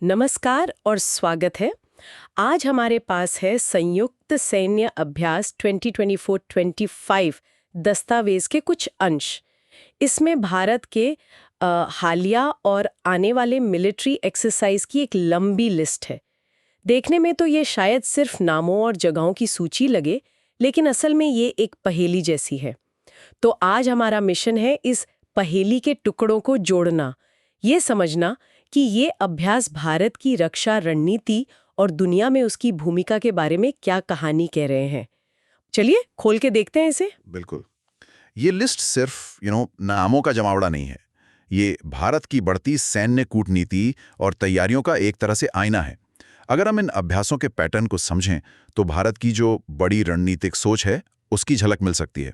नमस्कार और स्वागत है। आज हमारे पास है संयुक्त सैन्य अभ्यास 2024-25 दस्तावेज के कुछ अंश। इसमें भारत के हालिया और आने वाले मिलिट्री एक्सरसाइज की एक लंबी लिस्ट है। देखने में तो ये शायद सिर्फ नामों और जगहों की सूची लगे, लेकिन असल में ये एक पहेली जैसी है। तो आज हमारा मिशन है इस पहेली के टुकड़ों को जोड़ना, ये समझना कि ये अभ्यास भारत की रक्षा रणनीति और दुनिया में उसकी भूमिका के बारे में क्या कहानी कह रहे हैं। चलिए खोल के देखते हैं इसे। बिल्कुल। ये लिस्ट सिर्फ नामों का जमावड़ा नहीं है। ये भारत की बढ़ती सैन्य कूटनीति और तैयारियों का एक तरह से आईना है। अगर हम इन अभ्यासों के पैटर्न को समझें तो भारत की जो बड़ी रणनीतिक सोच है उसकी झलक मिल सकती है।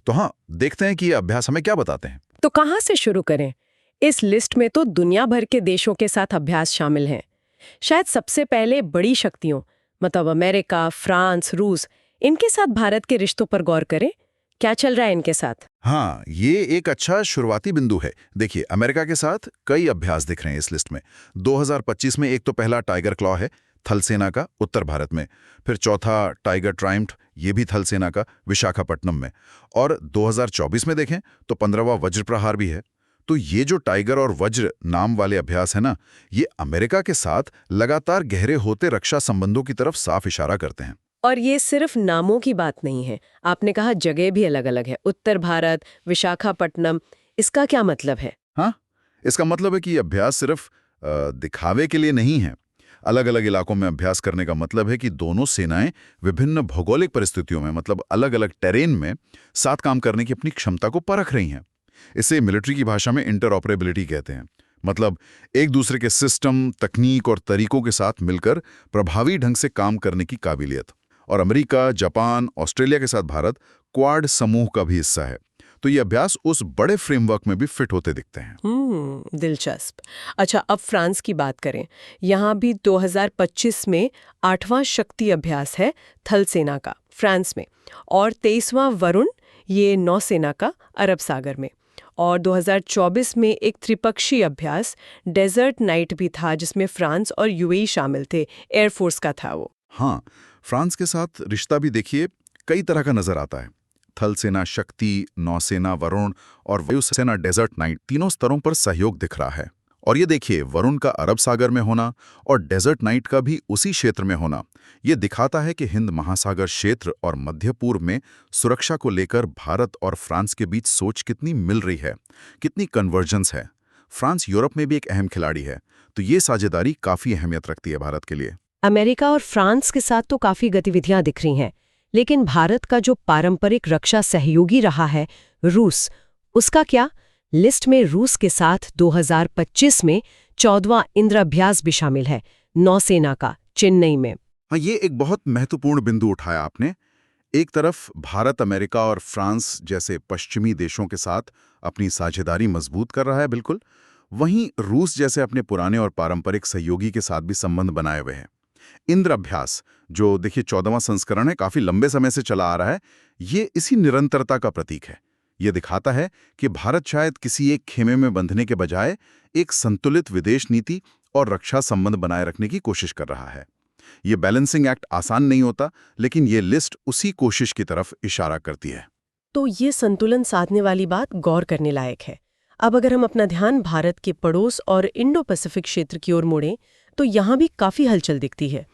तो हाँ, देखते हैं कि ये अभ्यास हमें क्या बताते हैं। तो कहाँ से शुरू करें? इस लिस्ट में तो दुनिया भर के देशों के साथ अभ्यास शामिल हैं। शायद सबसे पहले बड़ी शक्तियों मतलब अमेरिका, फ्रांस, रूस, इनके साथ भारत के रिश्तों पर गौर करें। क्या चल रहा है इनके साथ? हाँ, ये एक अच्छा शुरुआती बिंदु है। देखिए, अमेरिका के साथ कई अभ्यास दिख रहे हैं इस लिस्ट में। 2025 में एक तो पहला टाइगर क्लॉ है, थल सेना का, उत्तर भारत में। फिर चौथा टाइगर ट्रायम्फ, ये भी थल सेना का, विशाखापट्टनम में। और 2024 में देखें तो 15वां वज्र प्रहार भी है। तो ये जो टाइगर और वज्र नाम वाले अभ्यास है ना, ये अमेरिका के साथ लगातार गहरे होते रक्षा संबंधों की तरफ साफ इशारा करते हैं। और ये सिर्फ नामों की बात नहीं है, आपने कहा जगह भी अलग अलग है। उत्तर भारत, विशाखापट्टनम, इसका क्या मतलब है? हाँ, इसका मतलब है कि ये अभ्यास सिर्फ दिखावे के लिए नहीं है। अलग अलग इलाकों में अभ्यास करने का मतलब है कि दोनों सेनाएं विभिन्न भौगोलिक परिस्थितियों में, मतलब अलग अलग टेरेन में साथ काम करने की अपनी क्षमता को परख रही हैं। इसे मिलिट्री की भाषा में इंटरऑपरेबिलिटी कहते हैं। मतलब एक दूसरे के सिस्टम, तकनीक और तरीकों के साथ मिलकर प्रभावी ढंग से काम करने की काबिलियत। और अमेरिका, जापान, ऑस्ट्रेलिया के साथ भारत क्वाड समूह का भी हिस्सा है। तो ये अभ्यास उस बड़े फ्रेमवर्क में भी फिट होते दिखते हैं। दिलचस्प। अच्छा, अब फ्रांस की बात करें। यहाँ भी 2025 में 8वां शक्ति अभ्यास है थल सेना का फ्रांस में, और 23वां वरुण, ये नौसेना का, अरब सागर में। और 2024 में एक त्रिपक्षीय अभ्यास डेजर्ट नाइट भी था, जिसमें फ्रांस और यूएई शामिल थे। एयरफोर्स का था वो। हाँ, फ्रांस के साथ रिश्ता भी देखिए कई तरह का नजर आता है। थल सेना शक्ति, नौसेना वरुण और वायुसेना डेजर्ट नाइट, तीनों स्तरों पर सहयोग दिख रहा है। और ये देखिए, वरुण का अरब सागर में होना और डेजर्ट नाइट का भी उसी क्षेत्र में होना, ये दिखाता है कि हिंद महासागर क्षेत्र और मध्य पूर्व में सुरक्षा को लेकर भारत और फ्रांस के बीच सोच कितनी मिल रही है, कितनी कन्वर्जेंस है। फ्रांस यूरोप में भी एक अहम खिलाड़ी है, तो ये साझेदारी काफी अहमियत रखती है भारत के लिए। अमेरिका और फ्रांस के साथ तो काफी गतिविधियां दिख रही हैं, लेकिन भारत का जो पारंपरिक रक्षा सहयोगी रहा है, रूस, उसका क्या? लिस्ट में रूस के साथ 2025 में 14वां इंद्राभ्यास भी शामिल है, नौसेना का, चेन्नई में। हाँ, ये एक बहुत महत्वपूर्ण बिंदु उठाया आपने। एक तरफ भारत अमेरिका और फ्रांस जैसे पश्चिमी देशों के साथ अपनी साझेदारी मजबूत कर रहा है, बिल्कुल। वहीं रूस जैसे अपने पुराने और पारंपरिक सहयोगी के साथ भी संबंध बनाए हुए हैं। इंद्र अभ्यास, जो देखिए 14वां संस्करण है, काफी लंबे समय से चला आ रहा है, ये इसी निरंतरता का प्रतीक है। ये दिखाता है कि भारत शायद किसी एक खेमे में बंधने के बजाय एक संतुलित विदेश नीति और रक्षा संबंध बनाए रखने की कोशिश कर रहा है। ये बैलेंसिंग एक्ट आसान नहीं होता, लेकिन ये लिस्ट उसी कोशिश की तरफ इशारा करती है। तो ये संतुलन साधने वाली बात गौर करने लायक है। अब अगर हम अपना ध्यान भारत के पड़ोस और इंडो पैसिफिक क्षेत्र की ओर मोड़ें, तो यहाँ भी काफी हलचल दिखती है।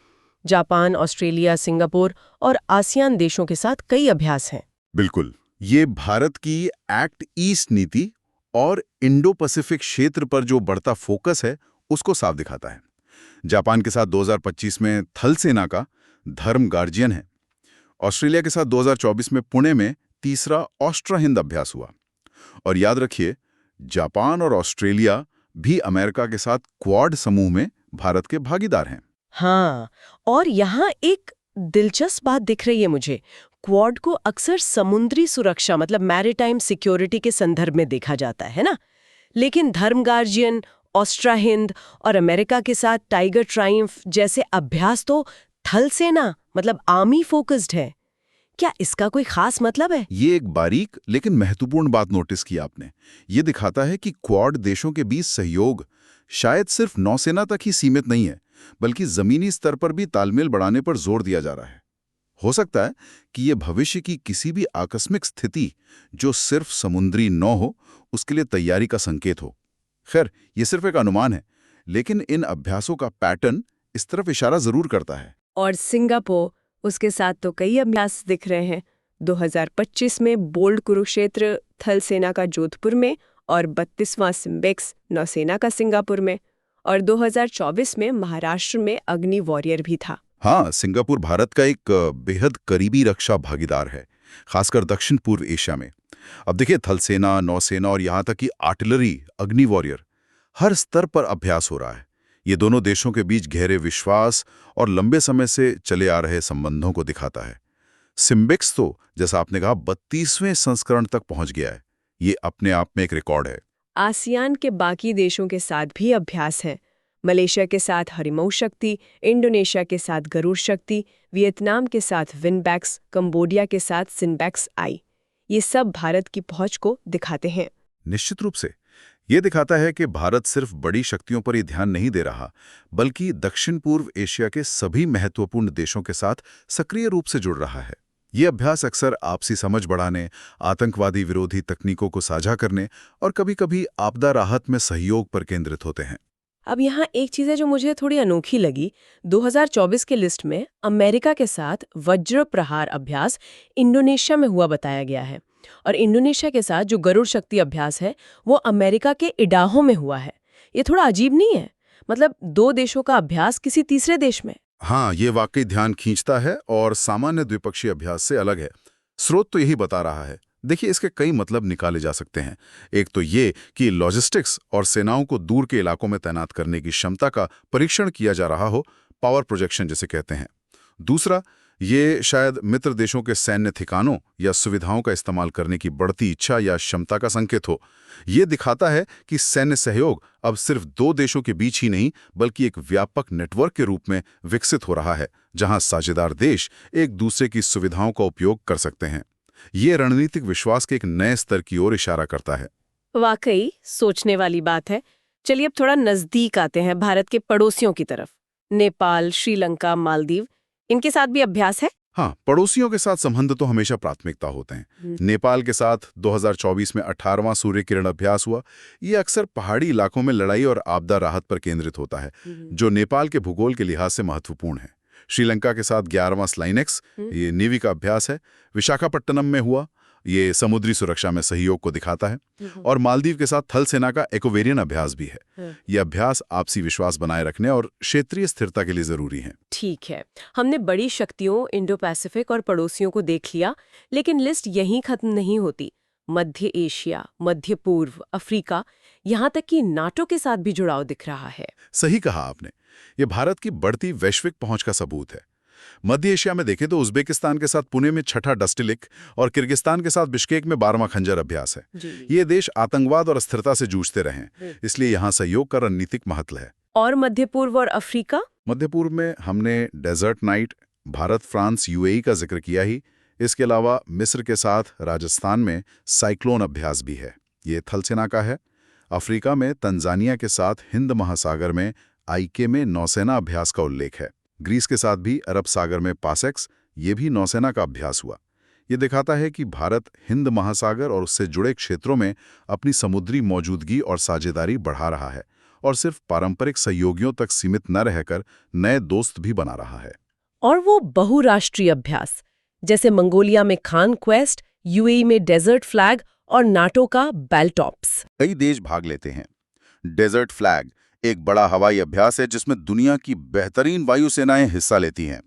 जापान, ऑस्ट्रेलिया, सिंगापुर और आसियान देशों के साथ कई अभ्यास हैं। बिल्कुल, ये भारत की एक्ट ईस्ट नीति और इंडो पैसिफिक क्षेत्र पर जो बढ़ता फोकस है, उसको साफ दिखाता है। जापान के साथ 2025 में थल सेना का धर्म गार्जियन है। ऑस्ट्रेलिया के साथ 2024 में पुणे में तीसरा ऑस्ट्रा हिंद अभ्यास हुआ। और याद रखिए, जापान और ऑस्ट्रेलिया भी अमेरिका के साथ क्वाड समूह में भारत के भागीदार हैं। हाँ, और यहाँ एक दिलचस्प बात दिख रही है मुझे। क्वाड को अक्सर समुद्री सुरक्षा मतलब मैरीटाइम सिक्योरिटी के संदर्भ में देखा जाता है ना, लेकिन धर्म गार्जियन, ऑस्ट्रा हिंद और अमेरिका के साथ टाइगर ट्रायम्फ जैसे अभ्यास तो थल सेना मतलब आर्मी फोकस्ड है। क्या इसका कोई खास मतलब है? ये एक बारीक लेकिन महत्वपूर्ण बात नोटिस की आपने। ये दिखाता है कि क्वाड देशों के बीच सहयोग शायद सिर्फ नौसेना तक ही सीमित नहीं है, बल्कि जमीनी स्तर पर भी तालमेल बढ़ाने पर जोर दिया जा रहा है। हो सकता है कि ये भविष्य की किसी भी आकस्मिक स्थिति जो सिर्फ समुद्री नौ हो, उसके लिए तैयारी का संकेत हो। खैर, ये सिर्फ एक अनुमान है, लेकिन इन अभ्यासों का पैटर्न इस तरफ इशारा जरूर करता है। और सिंगापुर, उसके साथ तो कई अभ्यास दिख रहे हैं। 2025 में बोल्ड कुरुक्षेत्र थल सेना का जोधपुर में और 32वां सिम्बेक्स नौसेना का सिंगापुर में, और 2024 में महाराष्ट्र में अग्नि वॉरियर भी था। हाँ, सिंगापुर भारत का एक बेहद करीबी रक्षा भागीदार है, खासकर दक्षिण पूर्व एशिया में। अब देखिए, थल सेना, नौसेना और यहाँ तक कि आर्टिलरी, अग्नि वॉरियर, हर स्तर पर अभ्यास हो रहा है। ये दोनों देशों के बीच गहरे विश्वास और लंबे समय से चले आ रहे संबंधों को दिखाता है। सिम्बेक्स तो, जैसा आपने कहा, 32वें संस्करण तक पहुंच गया है। ये अपने आप में एक रिकॉर्ड है। आसियान के बाकी देशों के साथ भी अभ्यास है। मलेशिया के साथ हरिमौश शक्ति, इंडोनेशिया के साथ गरुड़ शक्ति, वियतनाम के साथ विनबैक्स, कंबोडिया के साथ सिनबैक्स आई। ये सब भारत की पहुंच को दिखाते हैं। निश्चित रूप से ये दिखाता है कि भारत सिर्फ बड़ी शक्तियों पर ही ध्यान नहीं दे रहा, बल्कि दक्षिण पूर्व एशिया के सभी महत्वपूर्ण देशों के साथ सक्रिय रूप से जुड़ रहा है। ये अभ्यास अक्सर आपसी समझ बढ़ाने, आतंकवादी विरोधी तकनीकों को साझा करने और कभी-कभी आपदा राहत में सहयोग पर केंद्रित होते हैं। अब यहाँ एक चीज़ है जो मुझे थोड़ी अनोखी लगी। 2024 के लिस्ट में अमेरिका के साथ वज्र प्रहार अभ्यास इंडोनेशिया में हुआ बताया गया है, और इंडोनेशिया के साथ जो गरुड़ शक्ति अभ्यास है वो अमेरिका के इडाहो में हुआ है। ये थोड़ा अजीब नहीं है? मतलब दो देशों का अभ्यास किसी तीसरे देश में। हाँ, ये वाकई ध्यान खींचता है और सामान्य द्विपक्षीय अभ्यास से अलग है। स्रोत तो यही बता रहा है। देखिए, इसके कई मतलब निकाले जा सकते हैं। एक तो ये कि लॉजिस्टिक्स और सेनाओं को दूर के इलाकों में तैनात करने की क्षमता का परीक्षण किया जा रहा हो, पावर प्रोजेक्शन जिसे कहते हैं। दूसरा, ये शायद मित्र देशों के सैन्य ठिकानों या सुविधाओं का इस्तेमाल करने की बढ़ती इच्छा या क्षमता का संकेत हो। ये दिखाता है कि सैन्य सहयोग अब सिर्फ दो देशों के बीच ही नहीं, बल्कि एक व्यापक नेटवर्क के रूप में विकसित हो रहा है, जहां साझेदार देश एक दूसरे की सुविधाओं का उपयोग कर सकते हैं। ये रणनीतिक विश्वास के एक नए स्तर की ओर इशारा करता है। वाकई सोचने वाली बात है। चलिए अब थोड़ा नजदीक आते हैं, भारत के पड़ोसियों की तरफ। नेपाल, श्रीलंका, मालदीव, इनके साथ भी अभ्यास है। हाँ, पड़ोसियों के साथ संबंध तो हमेशा प्राथमिकता होते हैं। नेपाल के साथ 2024 में 18वां सूर्य किरण अभ्यास हुआ। ये अक्सर पहाड़ी इलाकों में लड़ाई और आपदा राहत पर केंद्रित होता है, जो नेपाल के भूगोल के लिहाज से महत्वपूर्ण है। श्रीलंका के साथ 11वां स्लाइनेक्स, ये नेवी का अभ्यास है, विशाखापट्टनम में हुआ। ये समुद्री सुरक्षा में सहयोग को दिखाता है। और मालदीव के साथ थल सेना का एक्वेरियन अभ्यास भी है। ये अभ्यास आपसी विश्वास बनाए रखने और क्षेत्रीय स्थिरता के लिए जरूरी है। ठीक है, हमने बड़ी शक्तियों, इंडो पैसिफिक और पड़ोसियों को देख लिया, लेकिन लिस्ट यहीं खत्म नहीं होती। मध्य एशिया, मध्य पूर्व, अफ्रीका, यहाँ तक कि नाटो के साथ भी जुड़ाव दिख रहा है। सही कहा आपने। ये भारत की बढ़ती वैश्विक पहुंच का सबूत है। मध्य एशिया में देखें तो उज्बेकिस्तान के साथ पुणे में 6ठा डस्टिलिक और किर्गिस्तान के साथ बिश्केक में 12वां खंजर अभ्यास है। ये देश आतंकवाद और अस्थिरता से जूझते रहे हैं, इसलिए यहाँ सहयोग का रणनीतिक महत्व है। और मध्य पूर्व और अफ्रीका? मध्य पूर्व में हमने desert night, Bharat France UAE का जिक्र किया ही। इसके अलावा मिस्र के साथ राजस्थान में साइक्लोन अभ्यास भी है, ये थल सेना का है। अफ्रीका में तंजानिया के साथ हिंद महासागर में आईके में नौसेना अभ्यास का उल्लेख है। ग्रीस के साथ भी अरब सागर में पासेक्स, ये भी नौसेना का अभ्यास हुआ। ये दिखाता है कि भारत हिंद महासागर और उससे जुड़े क्षेत्रों में अपनी समुद्री मौजूदगी और साझेदारी बढ़ा रहा है, और सिर्फ पारंपरिक सहयोगियों तक सीमित न रहकर नए दोस्त भी बना रहा है। और वो बहुराष्ट्रीय अभ्यास, जैसे मंगोलिया में खान क्वेस्ट, यूएई में डेजर्ट फ्लैग और नाटो का बेल्टॉप्स। कई देश भाग लेते हैं। डेजर्ट फ्लैग एक बड़ा हवाई अभ्यास है जिसमें दुनिया की बेहतरीन वायुसेनाएं हिस्सा लेती हैं।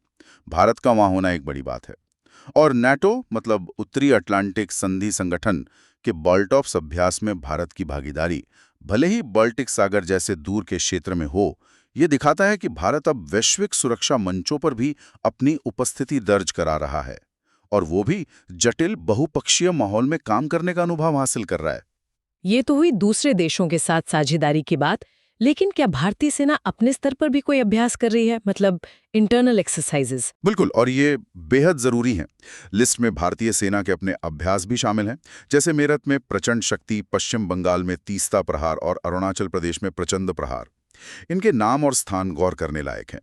भारत का वहां होना एक बड़ी बात है। और नाटो मतलब उत्तरी अटलांटिक संधि संगठन के बाल्टॉप्स अभ्यास में भारत की भागीदारी, भले ही बाल्टिक सागर जैसे दूर के क्षेत्र में हो, ये दिखाता है कि भारत अब वैश्विक सुरक्षा मंचों पर भी अपनी उपस्थिति दर्ज करा रहा है, और वो भी जटिल बहुपक्षीय माहौल में काम करने का अनुभव हासिल कर रहा है। ये तो हुई दूसरे देशों के साथ साझेदारी की बात, लेकिन क्या भारतीय सेना अपने स्तर पर भी कोई अभ्यास कर रही है, मतलब इंटरनल एक्सरसाइजेस? बिल्कुल, और ये बेहद जरूरी है। लिस्ट में भारतीय सेना के अपने अभ्यास भी शामिल हैं, जैसे मेरठ में प्रचंड शक्ति, पश्चिम बंगाल में तीस्ता प्रहार और अरुणाचल प्रदेश में प्रचंड प्रहार। इनके नाम और स्थान गौर करने लायक हैं।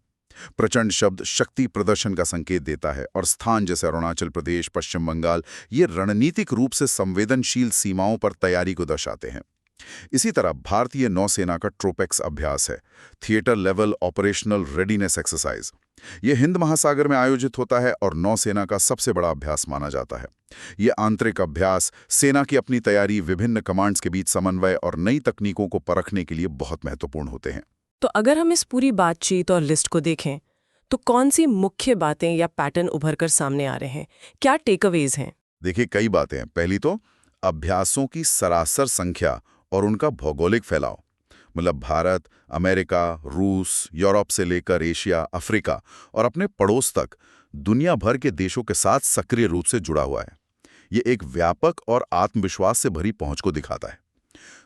प्रचंड शब्द शक्ति प्रदर्शन का संकेत देता है और स्थान जैसे अरुणाचल प्रदेश, पश्चिम बंगाल, ये रणनीतिक रूप से संवेदनशील सीमाओं पर तैयारी को दर्शाते हैं। इसी तरह भारतीय नौसेना का ट्रोपेक्स अभ्यास है, theatre level operational readiness exercise. यह हिंद महासागर में आयोजित होता है और नौसेना का सबसे बड़ा अभ्यास माना जाता है। ये आंतरिक अभ्यास सेना की अपनी तैयारी, विभिन्न कमांड्स के बीच समन्वय और नई तकनीकों को परखने के लिए बहुत महत्वपूर्ण होते हैं। तो अगर हम इस पूरी बातचीत और लिस्ट को देखें, तो कौन सी मुख्य बातें या पैटर्न उभर कर सामने आ रहे हैं? क्या टेकअवेज हैं? देखिए, कई बातें हैं। पहली तो अभ्यासों की सरासर संख्या और उनका भौगोलिक फैलाव। मतलब भारत, अमेरिका, रूस, यूरोप से लेकर एशिया, अफ्रीका और अपने पड़ोस तक दुनिया भर के देशों के साथ सक्रिय रूप से जुड़ा हुआ है। ये एक व्यापक और आत्मविश्वास से भरी पहुंच को दिखाता है।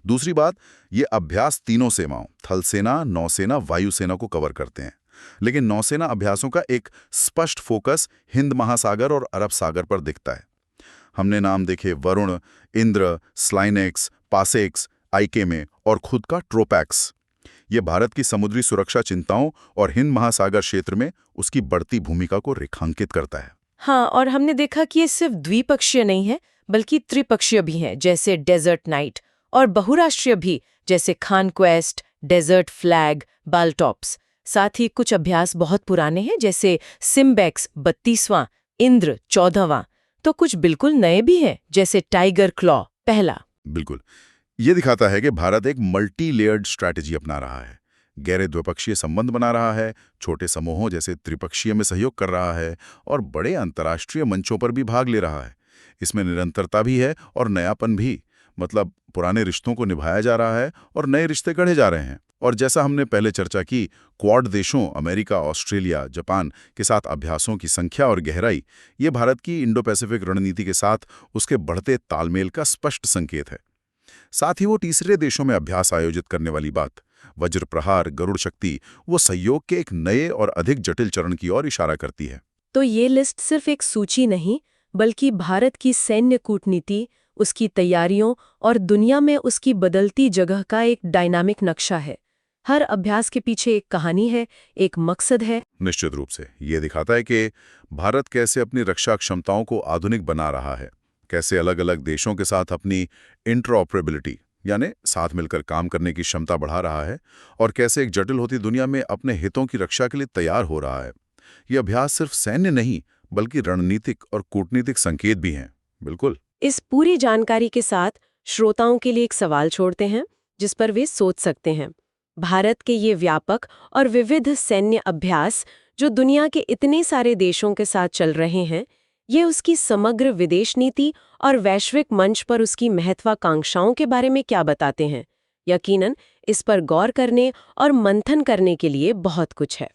दूसरी बात, ये अभ्यास तीनों सेनाओं, थल सेना, नौसेना, वायुसेना को कवर करते हैं। लेकिन नौसेना अभ्यासों का एक स्पष्ट फोकस हिंद महासागर और अरब सागर पर दिखता है। हमने नाम देखे वरुण, इंद्र, स्लाइनेक्स, पासेक्स, आईके और खुद का ट्रोपैक्स। ये भारत की समुद्री सुरक्षा चिंताओं और हिंद महासागर क्षेत्र में उसकी बढ़ती भूमिका को रेखांकित करता है। हाँ, और हमने देखा कि ये सिर्फ द्विपक्षीय नहीं है, बल्कि त्रिपक्षीय भी हैं, जैसे डेजर्ट नाइट, और बहुराष्ट्रीय भी, जैसे खान क्वेस्ट, डेजर्ट फ्लैग, बालटॉप्स। साथ ही कुछ अभ्यास बहुत पुराने हैं, जैसे सिम्बेक्स 32वां, इंद्र 14वां। तो कुछ बिल्कुल नए भी हैं, जैसे टाइगर क्लॉ पहला। बिल्कुल, ये दिखाता है कि भारत एक मल्टी लेयर्ड स्ट्रैटेजी अपना रहा है। गहरे द्विपक्षीय संबंध बना रहा है, छोटे समूहों जैसे त्रिपक्षीय में सहयोग कर रहा है और बड़े अंतर्राष्ट्रीय मंचों पर भी भाग ले रहा है। इसमें निरंतरता भी है और नयापन भी। मतलब पुराने रिश्तों को निभाया जा रहा है और नए रिश्ते गढ़े जा रहे हैं। और जैसा हमने पहले चर्चा की, क्वाड देशों अमेरिका, ऑस्ट्रेलिया, जापान के साथ अभ्यासों की संख्या और गहराई, ये भारत की इंडो पैसिफिक रणनीति के साथ उसके बढ़ते तालमेल का स्पष्ट संकेत है। साथ ही वो तीसरे देशों में अभ्यास आयोजित करने वाली बात, वज्र प्रहार, गरुड़ शक्ति, वो सहयोग के एक नए और अधिक जटिल चरण की ओर इशारा करती है। तो ये लिस्ट सिर्फ एक सूची नहीं, बल्कि भारत की सैन्य कूटनीति, उसकी तैयारियों और दुनिया में उसकी बदलती जगह का एक डायनामिक नक्शा है। हर अभ्यास के पीछे एक कहानी है, एक मकसद है। निश्चित रूप से ये दिखाता है कि भारत कैसे अपनी रक्षा क्षमताओं को आधुनिक बना रहा है, कैसे अलग अलग देशों के साथ अपनी इंटरऑपरेबिलिटी यानी साथ मिलकर काम करने की क्षमता बढ़ा रहा है और कैसे एक जटिल होती दुनिया में अपने हितों की रक्षा के लिए तैयार हो रहा है। ये अभ्यास सिर्फ सैन्य नहीं, बल्कि रणनीतिक और कूटनीतिक संकेत भी हैं। बिल्कुल। इस पूरी जानकारी के साथ श्रोताओं के लिए एक सवाल छोड़ते हैं, जिस पर वे सोच सकते हैं। भारत के ये व्यापक और विविध सैन्य अभ्यास जो दुनिया के इतने सारे देशों के साथ चल रहे हैं, ये उसकी समग्र विदेश नीति और वैश्विक मंच पर उसकी महत्वाकांक्षाओं के बारे में क्या बताते हैं? यकीनन इस पर गौर करने और मंथन करने के लिए बहुत कुछ है।